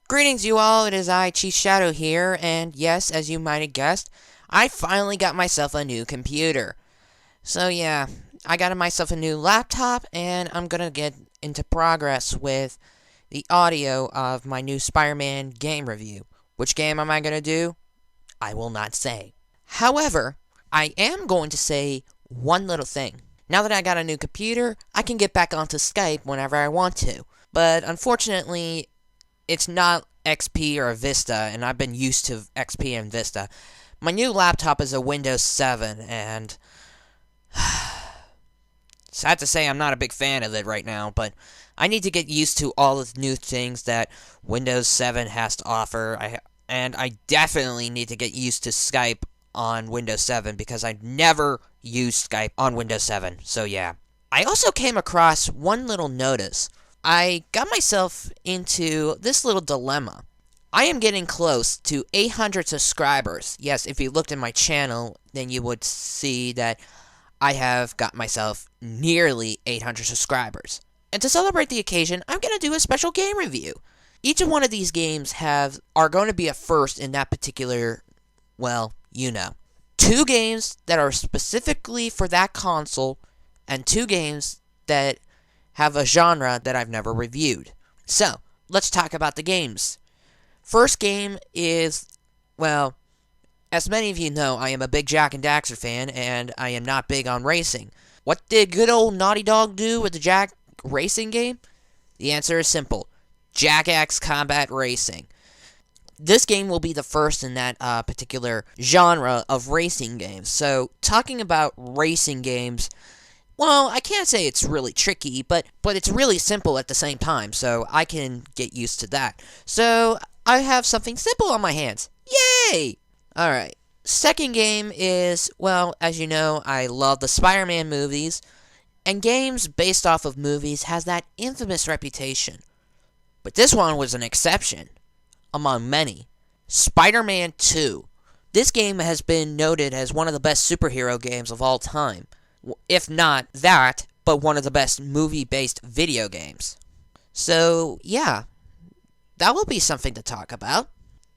Greetings, you all. It is I, Chief Shadow here, and yes, as you might have guessed, I finally got myself a new computer. So yeah, I got myself a new laptop, and I'm gonna get into progress with the audio of my new Spider-Man game review. Which game am I gonna do? I will not say. However, I am going to say one little thing. Now that I got a new computer, I can get back onto Skype whenever I want to. But unfortunately, it's not XP or Vista, and I've been used to XP and Vista. My new laptop is a Windows 7, and sad to say I'm not a big fan of it right now, but I need to get used to all the new things that Windows 7 has to offer. And I definitely need to get used to Skype on Windows 7 because I never used Skype on Windows 7. So yeah. I also came across one little notice. I got myself into this little dilemma. I am getting close to 800 subscribers. Yes, if you looked at my channel, then you would see that I have got myself nearly 800 subscribers. And to celebrate the occasion, I'm going to do a special game review. Each one of these games are going to be a first in that particular, well, you know. 2 games that are specifically for that console, and 2 games that have a genre that I've never reviewed. So, let's talk about the games. First game is, well, as many of you know, I am a big Jak and Daxter fan, and I am not big on racing. What did good old Naughty Dog do with the Jak racing game? The answer is simple. Jak X Combat Racing. This game will be the first in that particular genre of racing games. So, talking about racing games, well, I can't say it's really tricky, but it's really simple at the same time, so I can get used to that. So, I have something simple on my hands. Yay! Alright. Second game is, well, as you know, I love the Spider-Man movies, and games based off of movies has that infamous reputation. But this one was an exception, among many. Spider-Man 2. This game has been noted as one of the best superhero games of all time. If not that, but one of the best movie-based video games. So, yeah, that will be something to talk about.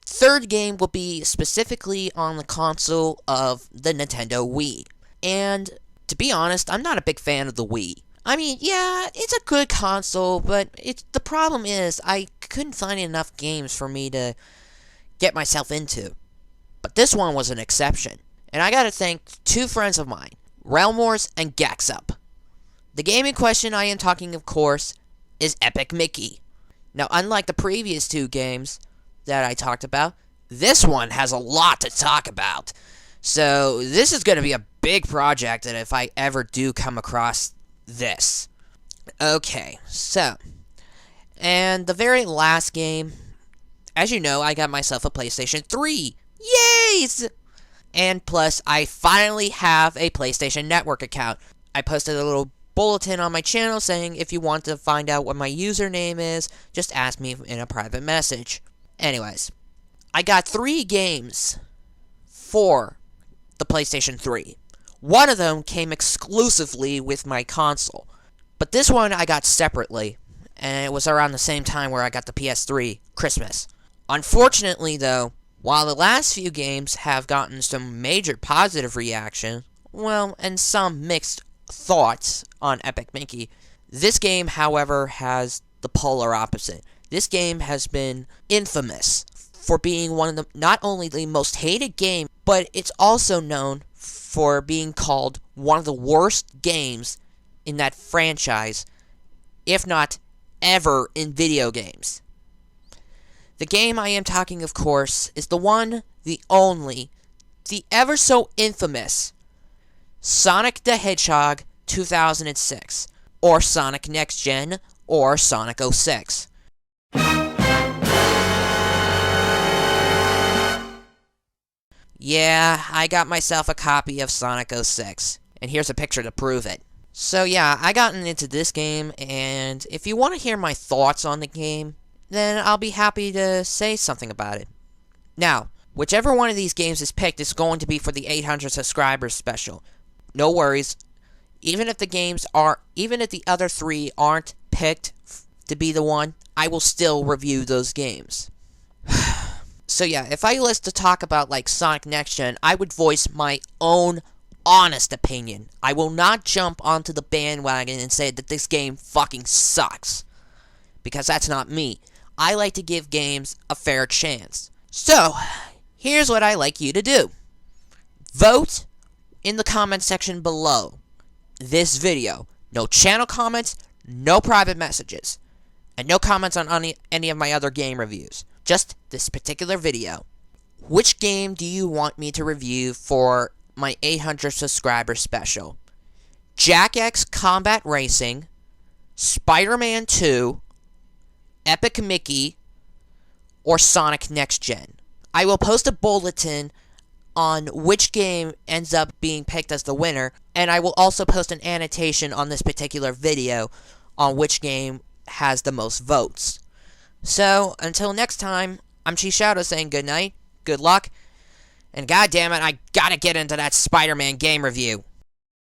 Third game will be specifically on the console of the Nintendo Wii. And, to be honest, I'm not a big fan of the Wii. I mean, yeah, it's a good console, but the problem is I couldn't find enough games for me to get myself into. But this one was an exception. And I gotta thank 2 friends of mine, Realm Wars and Gaxup. The game in question I am talking, of course, is Epic Mickey. Now, unlike the previous 2 games that I talked about, this one has a lot to talk about. So, this is going to be a big project, and if I ever do come across this. Okay, so, and the very last game, as you know, I got myself a PlayStation 3. Yay! And plus, I finally have a PlayStation Network account. I posted a little bulletin on my channel saying if you want to find out what my username is, just ask me in a private message. Anyways, I got 3 games for the PlayStation 3. One of them came exclusively with my console, but this one I got separately, and it was around the same time where I got the PS3, Christmas. Unfortunately, though, while the last few games have gotten some major positive reaction, well, and some mixed thoughts on Epic Mickey, this game, however, has the polar opposite. This game has been infamous for being one of the, not only the most hated game, but it's also known for being called one of the worst games in that franchise, if not ever in video games. The game I am talking, of course, is the one, the only, the ever so infamous Sonic the Hedgehog 2006, or Sonic Next Gen, or Sonic 06. Yeah, I got myself a copy of Sonic 06, and here's a picture to prove it. So yeah, I gotten into this game, and if you want to hear my thoughts on the game, then I'll be happy to say something about it. Now, whichever one of these games is picked is going to be for the 800 subscribers special. No worries. Even if the other 3 aren't picked to be the one, I will still review those games. So yeah, if I was to talk about like Sonic Next Gen, I would voice my own honest opinion. I will not jump onto the bandwagon and say that this game fucking sucks. Because that's not me. I like to give games a fair chance. So, here's what I like you to do. Vote in the comment section below this video. No channel comments, no private messages, and no comments on any of my other game reviews. Just this particular video. Which game do you want me to review for my 800 subscriber special? Jack X Combat Racing, Spider-Man 2, Epic Mickey, or Sonic Next Gen? I will post a bulletin on which game ends up being picked as the winner, and I will also post an annotation on this particular video on which game has the most votes. So, until next time, I'm Shadow saying good night, good luck, and goddammit, I gotta get into that Spider-Man game review.